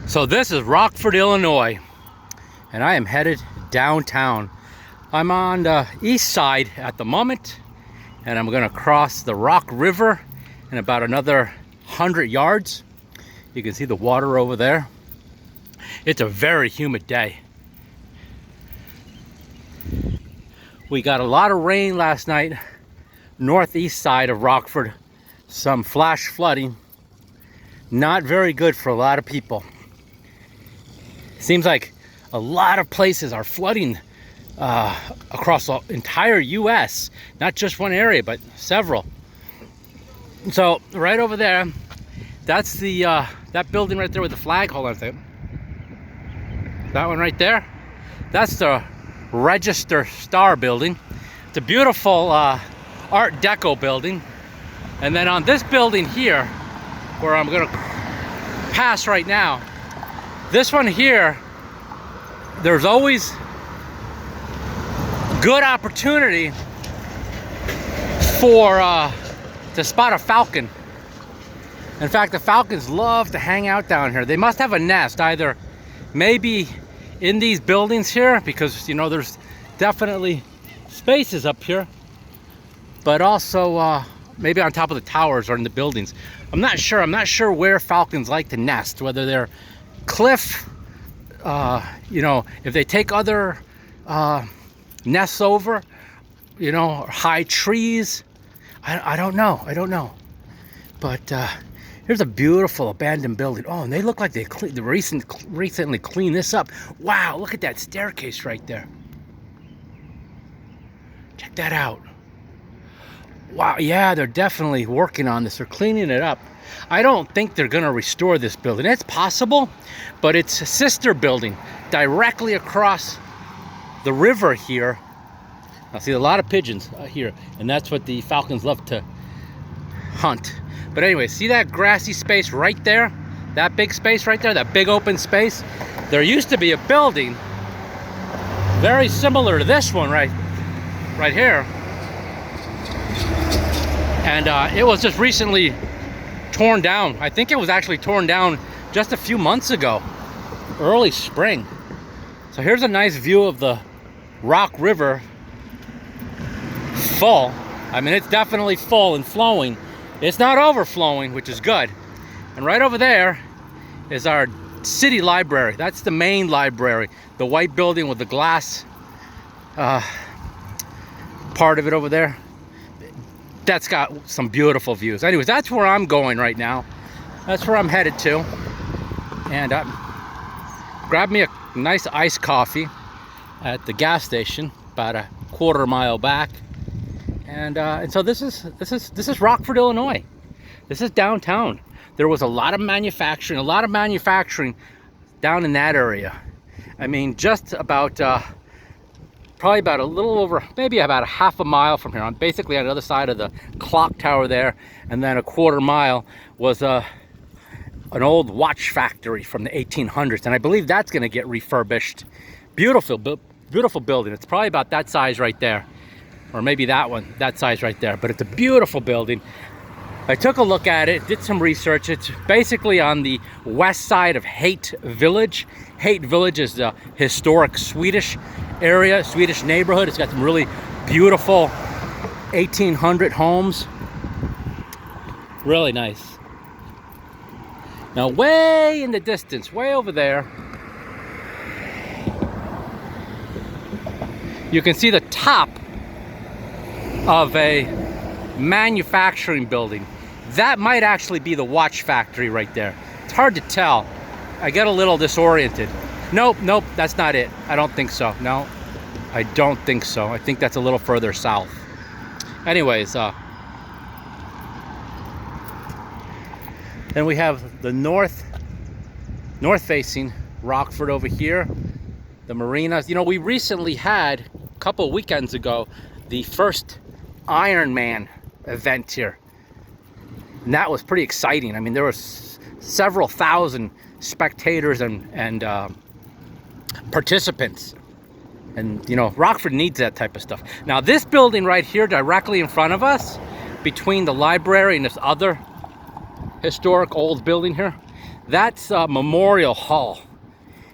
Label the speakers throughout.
Speaker 1: So this is Rockford, Illinois, and I am headed downtown. I'm on the east side at the moment, and I'm gonna cross the Rock River in about another 100 yards. You can see the water over there. It's a very humid day. We got a lot of rain last night, northeast side of Rockford. Some flash flooding. Not very good for a lot of people. Seems like a lot of places are flooding across the entire U.S. Not just one area, but several. So right over there, that's the that building right there with the flag. Hold on a second. That one right there. That's the Register Star building. It's a beautiful Art Deco building. And then on this building here, where I'm gonna pass right now, this one here, there's always good opportunity for to spot a falcon. In fact, the falcons love to hang out down here. They must have a nest, either maybe in these buildings here, because you know there's definitely spaces up here, but also maybe on top of the towers or in the buildings. I'm not sure where falcons like to nest, whether they're cliff, you know, if they take other nests over, you know, or high trees. I don't know. But here's a beautiful abandoned building. Oh, and they look like they recently cleaned this up. Wow, look at that staircase right there. Check that out. Wow, yeah, they're definitely working on this. They're cleaning it up. I don't think they're gonna restore this building. It's possible, but it's a sister building directly across the river here. I see a lot of pigeons here, and that's what the falcons love to hunt. But anyway, see that grassy space right there? That big space right there, that big open space? There used to be a building very similar to this one right here. And it was just recently torn down. I think it was actually torn down just a few months ago, early spring. So here's a nice view of the Rock River full. I mean, it's definitely full and flowing. It's not overflowing, which is good. And right over there is our city library. That's the main library, the white building with the glass part of it over there. That's got some beautiful views. Anyways, that's where I'm going right now. That's where I'm headed to. And grab me a nice iced coffee at the gas station, about a quarter mile back. And so this is Rockford, Illinois. This is downtown. There was a lot of manufacturing down in that area. I mean, just about probably about a little over, maybe about a half a mile from here. I'm basically on the other side of the clock tower there, and then a quarter mile was an old watch factory from the 1800s, and I believe that's going to get refurbished. Beautiful building. It's probably about that size right there, or maybe that size right there. But it's a beautiful building. I took a look at it, did some research. It's basically on the west side of Haight Village. Haight Village is the historic Swedish area, Swedish neighborhood. It's got some really beautiful 1800 homes. Really nice. Now, way in the distance, way over there, you can see the top of a manufacturing building. That might actually be the watch factory right there. It's hard to tell. I get a little disoriented. Nope, that's not it. I don't think so. No, I don't think so. I think that's a little further south. Anyways, then we have the north facing Rockford over here, the marinas. You know, we recently had, a couple weekends ago, the first Ironman event here, and that was pretty exciting. I mean, there was several thousand spectators and participants, and you know, Rockford needs that type of stuff. Now, this building right here, directly in front of us, between the library and this other historic old building here, That's Memorial Hall.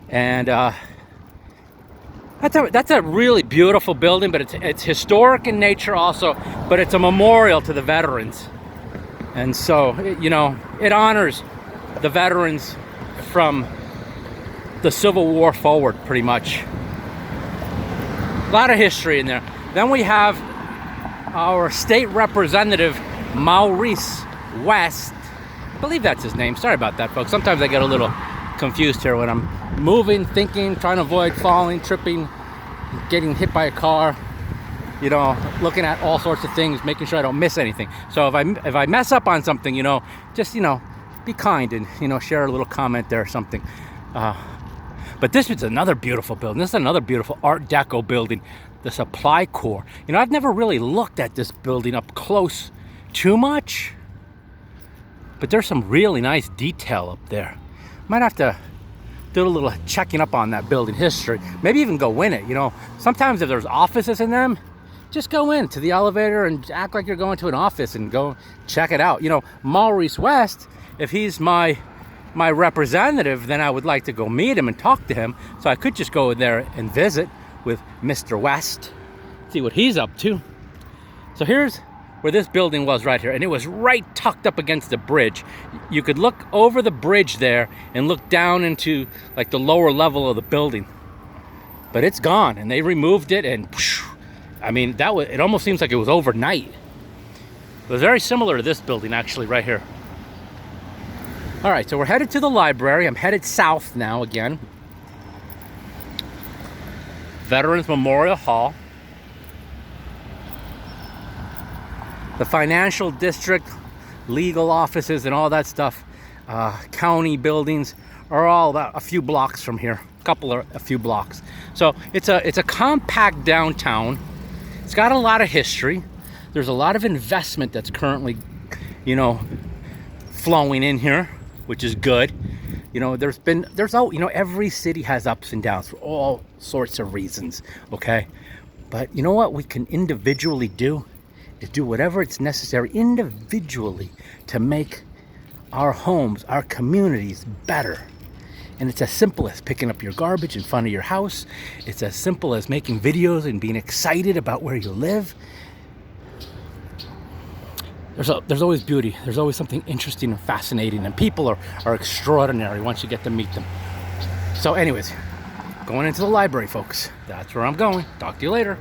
Speaker 1: And that's a really beautiful building, but it's historic in nature also, but it's a memorial to the veterans. And so, you know, it honors the veterans from the Civil War forward, pretty much. A lot of history in there. Then we have our state representative, Maurice West. I believe that's his name. Sorry about that, folks. Sometimes I get a little confused here when I'm moving, thinking, trying to avoid falling, tripping, getting hit by a car, you know, looking at all sorts of things, making sure I don't miss anything. So if I mess up on something, you know, just, you know, be kind and, you know, share a little comment there or something. But this is another beautiful building. This is another beautiful Art Deco building, the Supply Corps. You know, I've never really looked at this building up close too much, but there's some really nice detail up there. Might have to do a little checking up on that building history. Maybe even go in it, you know. Sometimes if there's offices in them, just go into the elevator and act like you're going to an office and go check it out. You know, Maurice West, if he's my representative, then I would like to go meet him and talk to him. So I could just go in there and visit with Mr. West, see what he's up to. So here's where this building was right here, and it was right tucked up against the bridge. You could look over the bridge there and look down into like the lower level of the building. But it's gone, and they removed it, and I mean, it almost seems like it was overnight. It was very similar to this building, actually, right here. All right, so we're headed to the library. I'm headed south now again. Veterans Memorial Hall. The financial district, legal offices, and all that stuff, county buildings are all about a few blocks from here. A few blocks. So it's a compact downtown. It's got a lot of history. There's a lot of investment that's currently, you know, flowing in here, which is good. You know, you know, every city has ups and downs for all sorts of reasons, okay? But you know what we can individually do? Is do whatever it's necessary individually to make our homes, our communities better. And it's as simple as picking up your garbage in front of your house. It's as simple as making videos and being excited about where you live. There's always beauty. There's always something interesting and fascinating, and people are extraordinary once you get to meet them. So anyways, going into the library, folks. That's where I'm going. Talk to you later.